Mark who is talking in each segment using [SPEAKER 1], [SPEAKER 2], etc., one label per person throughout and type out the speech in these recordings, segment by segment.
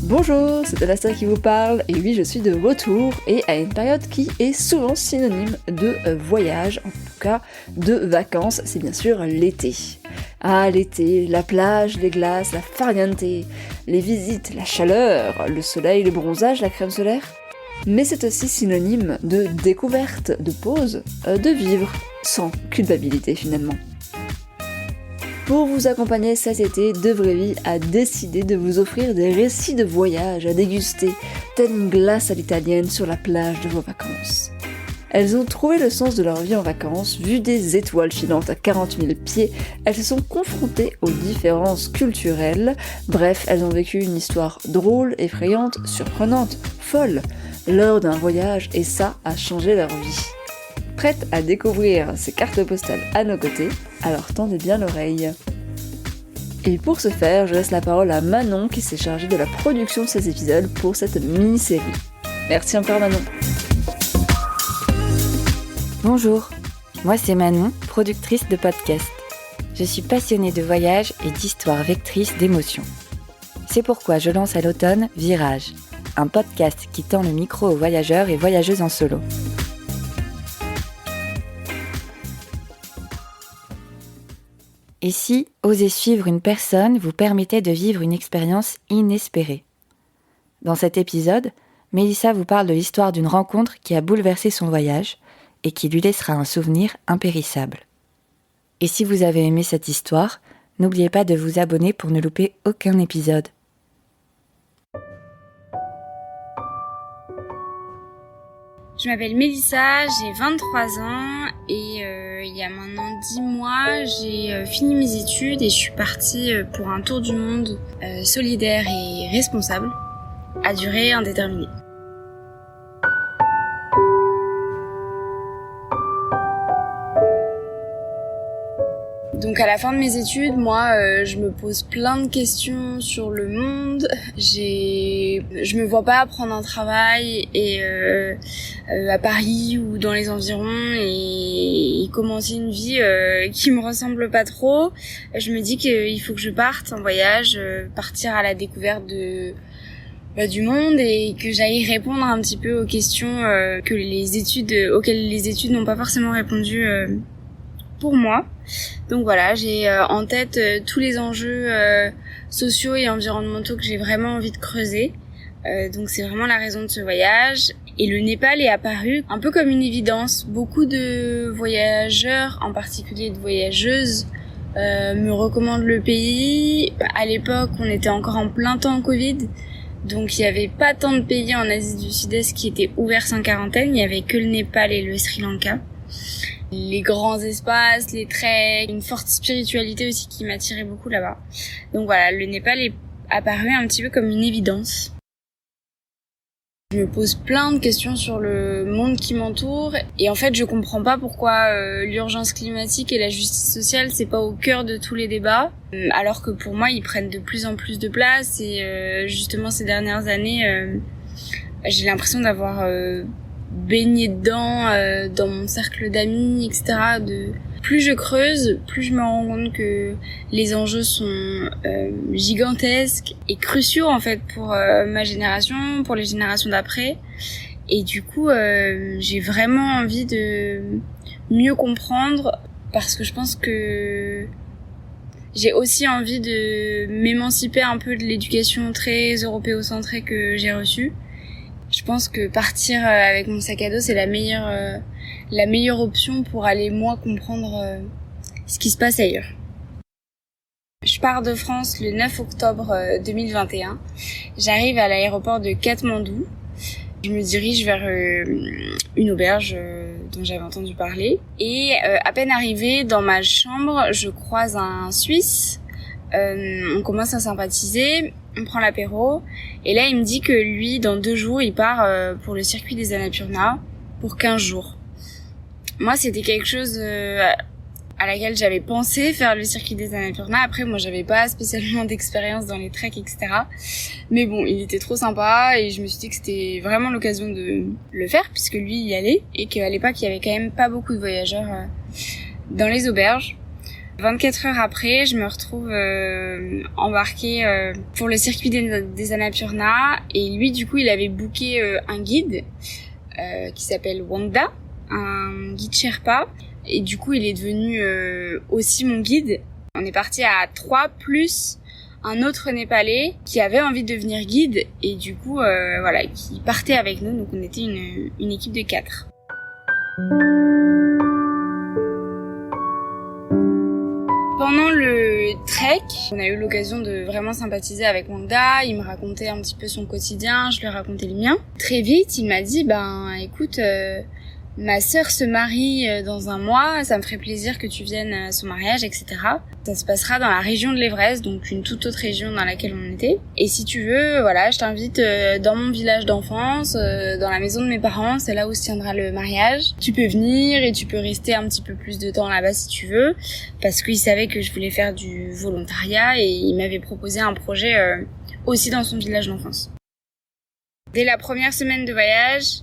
[SPEAKER 1] Bonjour, c'est Anastasia qui vous parle, et oui, je suis de retour, et à une période qui est souvent synonyme de voyage, en tout cas de vacances, c'est bien sûr l'été. Ah, l'été, la plage, les glaces, la farniente, les visites, la chaleur, le soleil, le bronzage, la crème solaire. Mais c'est aussi synonyme de découverte, de pause, de vivre, sans culpabilité finalement. Pour vous accompagner cet été, De Vraie Vie a décidé de vous offrir des récits de voyage à déguster, telle une glace à l'italienne sur la plage de vos vacances. Elles ont trouvé le sens de leur vie en vacances, vu des étoiles filantes à 40 000 pieds, elles se sont confrontées aux différences culturelles, bref, elles ont vécu une histoire drôle, effrayante, surprenante, folle, lors d'un voyage, et ça a changé leur vie. Prête à découvrir ces cartes postales à nos côtés, alors tendez bien l'oreille. Et pour ce faire, je laisse la parole à Manon qui s'est chargée de la production de ces épisodes pour cette mini-série. Merci encore Manon.
[SPEAKER 2] Bonjour, moi c'est Manon, productrice de podcast. Je suis passionnée de voyage et d'histoires vectrices d'émotions. C'est pourquoi je lance à l'automne Virage, un podcast qui tend le micro aux voyageurs et voyageuses en solo. Et si oser suivre une personne vous permettait de vivre une expérience inespérée ? Dans cet épisode, Mélissa vous parle de l'histoire d'une rencontre qui a bouleversé son voyage et qui lui laissera un souvenir impérissable. Et si vous avez aimé cette histoire, n'oubliez pas de vous abonner pour ne louper aucun épisode.
[SPEAKER 3] Je m'appelle Mélissa, j'ai 23 ans et il y a maintenant 10 mois, j'ai fini mes études et je suis partie pour un tour du monde solidaire et responsable à durée indéterminée. Donc à la fin de mes études, moi, je me pose plein de questions sur le monde. Je me vois pas prendre un travail à Paris ou dans les environs et commencer une vie qui me ressemble pas trop. Je me dis qu'il faut que je parte en voyage, partir à la découverte du monde et que j'aille répondre un petit peu aux questions auxquelles les études n'ont pas forcément répondu pour moi. Donc voilà, j'ai en tête tous les enjeux sociaux et environnementaux que j'ai vraiment envie de creuser. Donc c'est vraiment la raison de ce voyage. Et le Népal est apparu un peu comme une évidence. Beaucoup de voyageurs, en particulier de voyageuses, me recommandent le pays. À l'époque, on était encore en plein temps Covid. Donc il n'y avait pas tant de pays en Asie du Sud-Est qui étaient ouverts sans quarantaine. Il n'y avait que le Népal et le Sri Lanka. Les grands espaces, les treks, une forte spiritualité aussi qui m'attirait beaucoup là-bas. Donc voilà, le Népal est apparu un petit peu comme une évidence. Je me pose plein de questions sur le monde qui m'entoure et en fait je comprends pas pourquoi l'urgence climatique et la justice sociale c'est pas au cœur de tous les débats alors que pour moi ils prennent de plus en plus de place et justement ces dernières années j'ai l'impression d'avoir baigné dedans dans mon cercle d'amis, etc. Plus je creuse, plus je me rends compte que les enjeux sont gigantesques et cruciaux en fait pour ma génération, pour les générations d'après. Et du coup, j'ai vraiment envie de mieux comprendre parce que je pense que j'ai aussi envie de m'émanciper un peu de l'éducation très européocentrée que j'ai reçue. Je pense que partir avec mon sac à dos, c'est la meilleure option pour aller, moi, comprendre ce qui se passe ailleurs. Je pars de France le 9 octobre 2021. J'arrive à l'aéroport de Katmandou. Je me dirige vers une auberge dont j'avais entendu parler. Et à peine arrivée dans ma chambre, je croise un Suisse. On commence à sympathiser, on prend l'apéro et là il me dit que lui dans 2 jours il part pour le circuit des Annapurna pour 15 jours. Moi c'était quelque chose à laquelle j'avais pensé faire le circuit des Annapurna. Après moi j'avais pas spécialement d'expérience dans les treks etc. Mais bon il était trop sympa et je me suis dit que c'était vraiment l'occasion de le faire puisque lui y allait et qu'à l'époque il y avait quand même pas beaucoup de voyageurs dans les auberges. 24 heures après, je me retrouve embarquée pour le circuit des Annapurna, et lui du coup il avait booké un guide qui s'appelle Wangda, un guide Sherpa, et du coup il est devenu aussi mon guide. On est parti à 3 plus un autre Népalais qui avait envie de devenir guide, et du coup voilà, qui partait avec nous, donc on était une équipe de 4. Pendant le trek, on a eu l'occasion de vraiment sympathiser avec Wangda. Il me racontait un petit peu son quotidien, je lui racontais le mien. Très vite, il m'a dit, écoute, ma sœur se marie dans un mois, ça me ferait plaisir que tu viennes à son mariage, etc. Ça se passera dans la région de l'Everest, donc une toute autre région dans laquelle on était. Et si tu veux, voilà, je t'invite dans mon village d'enfance, dans la maison de mes parents, c'est là où se tiendra le mariage. Tu peux venir et tu peux rester un petit peu plus de temps là-bas si tu veux, parce qu'il savait que je voulais faire du volontariat et il m'avait proposé un projet aussi dans son village d'enfance. Dès la première semaine de voyage,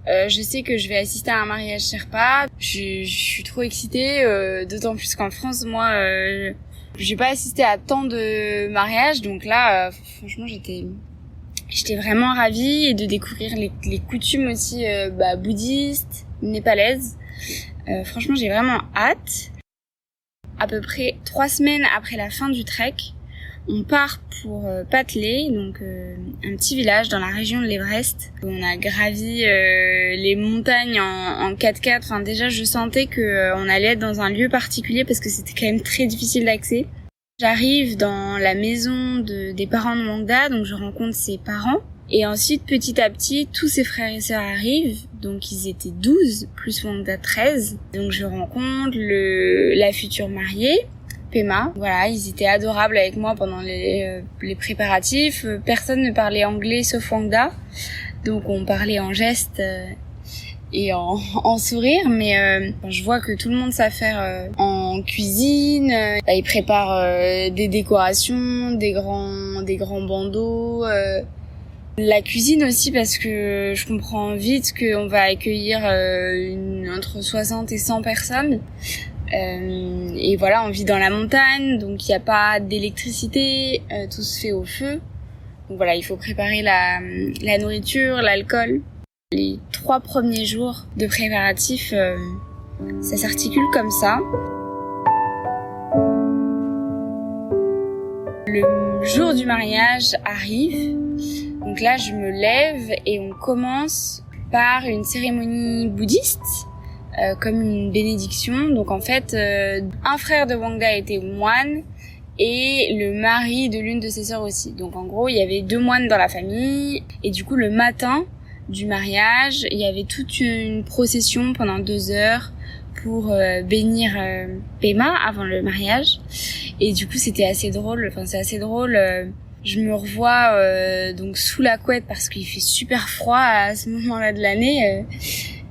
[SPEAKER 3] je sais que je vais assister à un mariage Sherpa. Je suis trop excitée, d'autant plus qu'en France, moi, j'ai pas assisté à tant de mariages, donc là, franchement, j'étais vraiment ravie, et de découvrir les coutumes aussi bouddhistes, népalaises. Franchement, j'ai vraiment hâte. À peu près 3 semaines après la fin du trek, on part pour Patlé, donc un petit village dans la région de l'Everest. On a gravi les montagnes en 4x4. Enfin, déjà, je sentais que on allait être dans un lieu particulier parce que c'était quand même très difficile d'accès. J'arrive dans la maison des parents de Wangda, donc je rencontre ses parents. Et ensuite, petit à petit, tous ses frères et sœurs arrivent. Donc ils étaient 12, plus Wangda 13. Donc je rencontre la future mariée, Pema. Voilà, ils étaient adorables avec moi pendant les préparatifs. Personne ne parlait anglais sauf Wangda. Donc on parlait en gestes et en sourire, mais je vois que tout le monde sait faire en cuisine. Ils préparent des décorations, des grands bandeaux. La cuisine aussi, parce que je comprends vite qu'on va accueillir entre 60 et 100 personnes. Et voilà, on vit dans la montagne, donc il n'y a pas d'électricité, tout se fait au feu. Donc voilà, il faut préparer la nourriture, l'alcool. Les 3 premiers jours de préparatifs, ça s'articule comme ça. Le jour du mariage arrive. Donc là, je me lève et on commence par une cérémonie bouddhiste, comme une bénédiction. Donc en fait, un frère de Wangda était moine et le mari de l'une de ses sœurs aussi. Donc en gros, il y avait 2 moines dans la famille. Et du coup, le matin du mariage, il y avait toute une procession pendant 2 heures pour bénir Pema avant le mariage. Et du coup, c'était assez drôle. Enfin, c'est assez drôle. Je me revois donc sous la couette parce qu'il fait super froid à ce moment-là de l'année.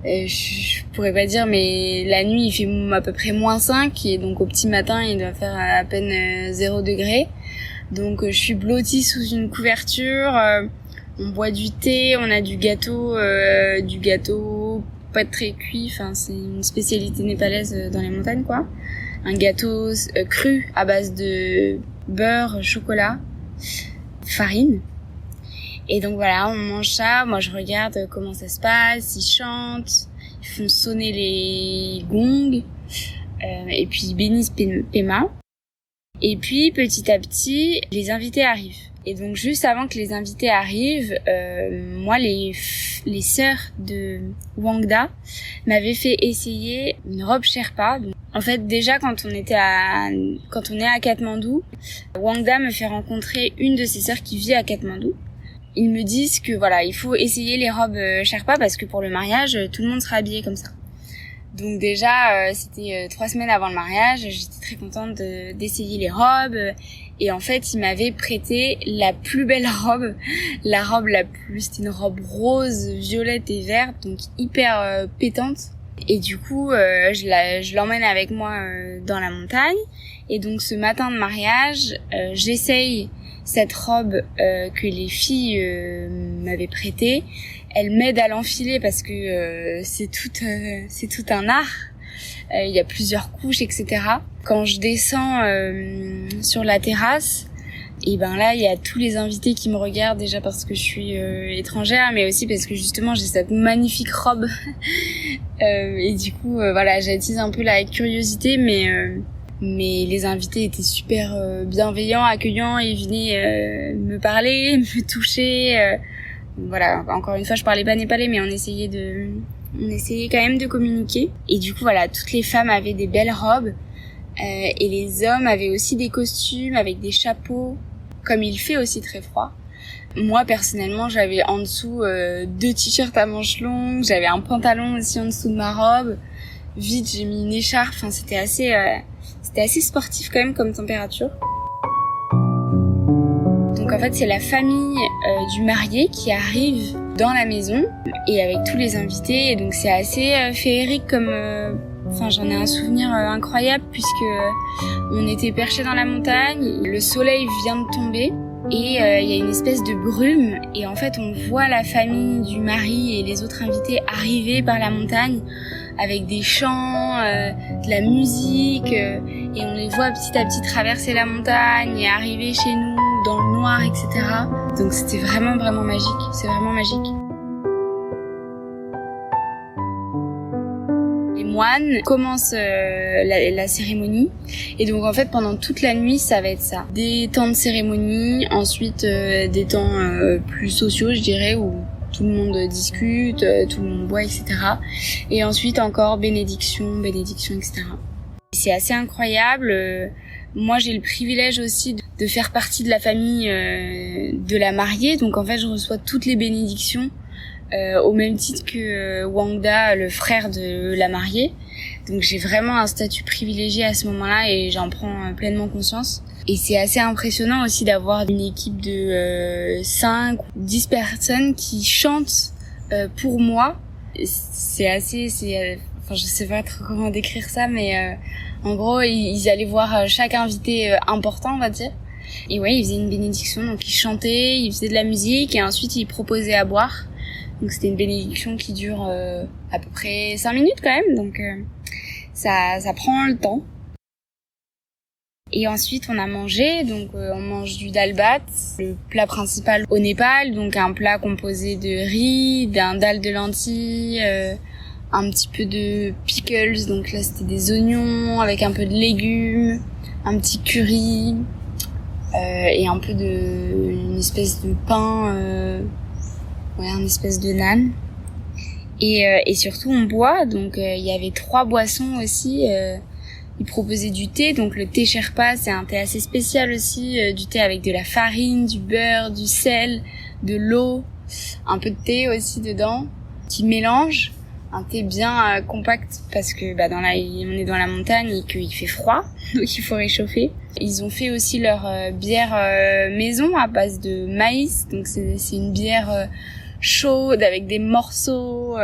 [SPEAKER 3] Je pourrais pas dire, mais la nuit il fait à peu près -5 et donc au petit matin il doit faire à peine 0 degré. Donc je suis blottie sous une couverture. On boit du thé, on a du gâteau pas très cuit. Enfin c'est une spécialité népalaise dans les montagnes quoi. Un gâteau cru à base de beurre, chocolat, farine. Et donc voilà, on mange ça, moi je regarde comment ça se passe, ils chantent, ils font sonner les gongs, et puis ils bénissent Pema. Et puis petit à petit, les invités arrivent. Et donc juste avant que les invités arrivent, moi les sœurs de Wangda m'avaient fait essayer une robe Sherpa. Donc, en fait déjà quand on est à Katmandou, Wangda me fait rencontrer une de ses sœurs qui vit à Katmandou. Ils me disent que voilà, il faut essayer les robes Sherpa parce que pour le mariage, tout le monde sera habillé comme ça. Donc déjà, c'était 3 semaines avant le mariage, j'étais très contente d'essayer les robes. Et en fait, ils m'avaient prêté la plus belle robe, c'était une robe rose, violette et verte, donc hyper pétante. Et du coup, je l'emmène avec moi dans la montagne. Et donc ce matin de mariage, j'essaye cette robe que les filles m'avaient prêtée. Elles m'aident à l'enfiler parce que c'est tout un art. il y a plusieurs couches, etc. Quand je descends sur la terrasse, et ben là il y a tous les invités qui me regardent, déjà parce que je suis étrangère, mais aussi parce que justement j'ai cette magnifique robe et du coup voilà, j'attise un peu la curiosité, mais les invités étaient super bienveillants, accueillants, ils venaient me parler, me toucher. Voilà, encore une fois, je parlais pas népalais, mais on essayait quand même de communiquer. Et du coup, voilà, toutes les femmes avaient des belles robes et les hommes avaient aussi des costumes avec des chapeaux, comme il fait aussi très froid. Moi, personnellement, j'avais en dessous 2 t-shirts à manches longues, j'avais un pantalon aussi en dessous de ma robe. Vite, j'ai mis une écharpe. Enfin, c'était assez sportif quand même comme température. Donc en fait, c'est la famille du marié qui arrive dans la maison et avec tous les invités. Et donc c'est assez féerique comme... j'en ai un souvenir incroyable puisque on était perchés dans la montagne, le soleil vient de tomber et il y a une espèce de brume et en fait on voit la famille du mari et les autres invités arriver par la montagne avec des chants, de la musique et on les voit petit à petit traverser la montagne et arriver chez nous dans le noir, etc. Donc c'était vraiment magique, c'est vraiment magique. Les moines commencent la cérémonie et donc en fait pendant toute la nuit ça va être ça. Des temps de cérémonie, ensuite des temps plus sociaux je dirais où tout le monde discute, tout le monde boit, etc. Et ensuite encore bénédiction, etc. C'est assez incroyable. Moi, j'ai le privilège aussi de faire partie de la famille de la mariée. Donc, en fait, je reçois toutes les bénédictions au même titre que Wangda, le frère de la mariée. Donc, j'ai vraiment un statut privilégié à ce moment-là et j'en prends pleinement conscience. Et c'est assez impressionnant aussi d'avoir une équipe de 5 ou 10 personnes qui chantent pour moi. Je sais pas trop comment décrire ça, mais en gros, ils allaient voir chaque invité important, on va dire. Et ouais, ils faisaient une bénédiction, donc ils chantaient, ils faisaient de la musique et ensuite ils proposaient à boire. Donc c'était une bénédiction qui dure à peu près 5 minutes quand même, donc ça prend le temps. Et ensuite, on a mangé, donc on mange du dal bhat, le plat principal au Népal, donc un plat composé de riz, d'un dal de lentilles, un petit peu de pickles, donc là c'était des oignons avec un peu de légumes, un petit curry et un peu une espèce de pain, une espèce de naan. Et surtout on boit, donc il y avait 3 boissons aussi. Ils proposaient du thé, donc le thé Sherpa, c'est un thé assez spécial aussi, du thé avec de la farine, du beurre, du sel, de l'eau, un peu de thé aussi dedans, qui mélange, un thé bien compact parce que on est dans la montagne et qu'il fait froid, donc il faut réchauffer. Ils ont fait aussi leur bière maison à base de maïs, donc c'est une bière chaude avec des morceaux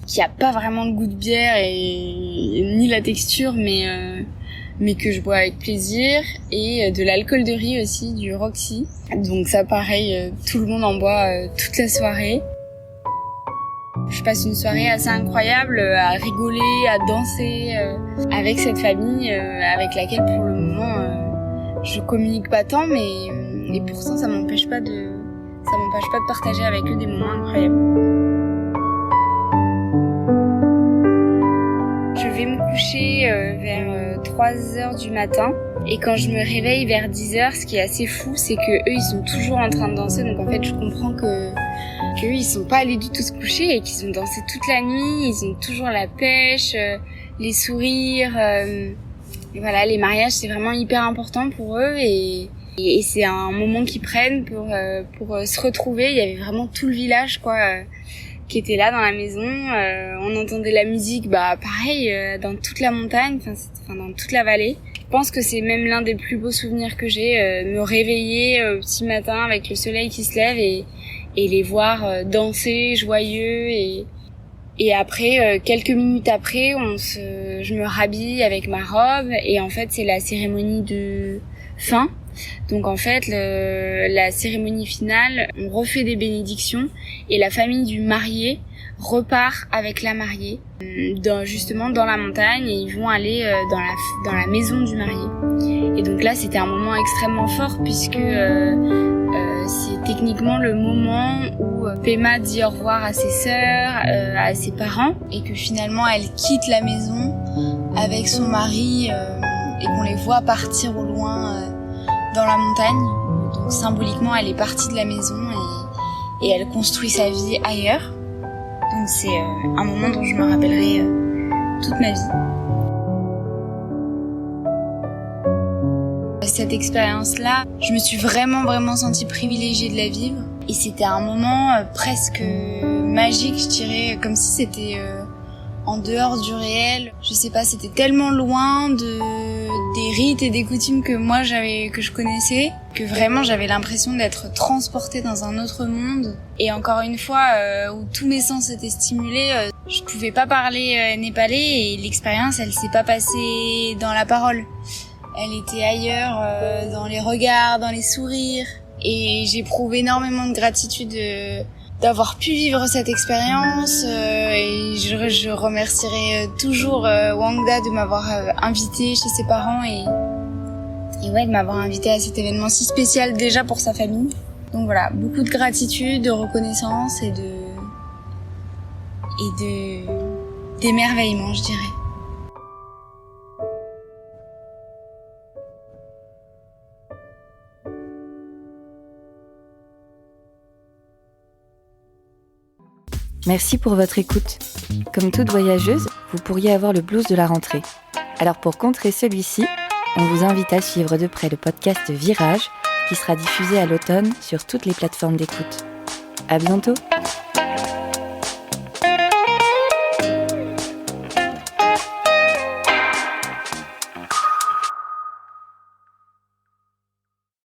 [SPEAKER 3] qui a pas vraiment le goût de bière et ni la texture, mais que je bois avec plaisir, et de l'alcool de riz aussi, du Roxy. Donc ça pareil, tout le monde en boit toute la soirée. Je passe une soirée assez incroyable à rigoler, à danser avec cette famille avec laquelle pour le moment je communique pas tant, mais pourtant ça m'empêche pas de partager avec eux des moments incroyables. Je vais me coucher vers 3h du matin et quand je me réveille vers 10h, ce qui est assez fou, c'est que eux ils sont toujours en train de danser, donc en fait je comprends que eux ils sont pas allés du tout se coucher et qu'ils ont dansé toute la nuit, ils ont toujours la pêche, les sourires, et voilà, les mariages c'est vraiment hyper important pour eux et c'est un moment qu'ils prennent pour se retrouver. Il y avait vraiment tout le village qui était là dans la maison, on entendait la musique pareil dans toute la montagne, dans toute la vallée. Je pense que c'est même l'un des plus beaux souvenirs que j'ai, me réveiller au petit matin avec le soleil qui se lève et les voir danser joyeux et après quelques minutes après je me rhabille avec ma robe et en fait c'est la cérémonie de fin Donc en fait, la cérémonie finale, on refait des bénédictions et la famille du marié repart avec la mariée justement dans la montagne, et ils vont aller dans la maison du marié. Et donc là, c'était un moment extrêmement fort puisque c'est techniquement le moment où Pema dit au revoir à ses sœurs, à ses parents, et que finalement elle quitte la maison avec son mari et qu'on les voit partir au loin dans la montagne. Donc symboliquement, elle est partie de la maison et elle construit sa vie ailleurs. Donc c'est un moment dont je me rappellerai toute ma vie. Cette expérience-là, je me suis vraiment sentie privilégiée de la vivre. Et c'était un moment presque magique, je dirais, comme si c'était en dehors du réel. Je sais pas, c'était tellement loin des rites et des coutumes que je connaissais, que vraiment j'avais l'impression d'être transportée dans un autre monde. Et encore une fois, où tous mes sens étaient stimulés, je pouvais pas parler népalais et l'expérience, elle s'est pas passée dans la parole. Elle était ailleurs, dans les regards, dans les sourires. Et j'éprouve énormément de gratitude d'avoir pu vivre cette expérience. Et je remercierai toujours Wangda de m'avoir invitée chez ses parents et ouais, de m'avoir invitée à cet événement si spécial déjà pour sa famille. Donc voilà, beaucoup de gratitude, de reconnaissance et d'émerveillement, je dirais.
[SPEAKER 2] Merci pour votre écoute. Comme toute voyageuse, vous pourriez avoir le blues de la rentrée. Alors pour contrer celui-ci, on vous invite à suivre de près le podcast Virage, qui sera diffusé à l'automne sur toutes les plateformes d'écoute. À bientôt!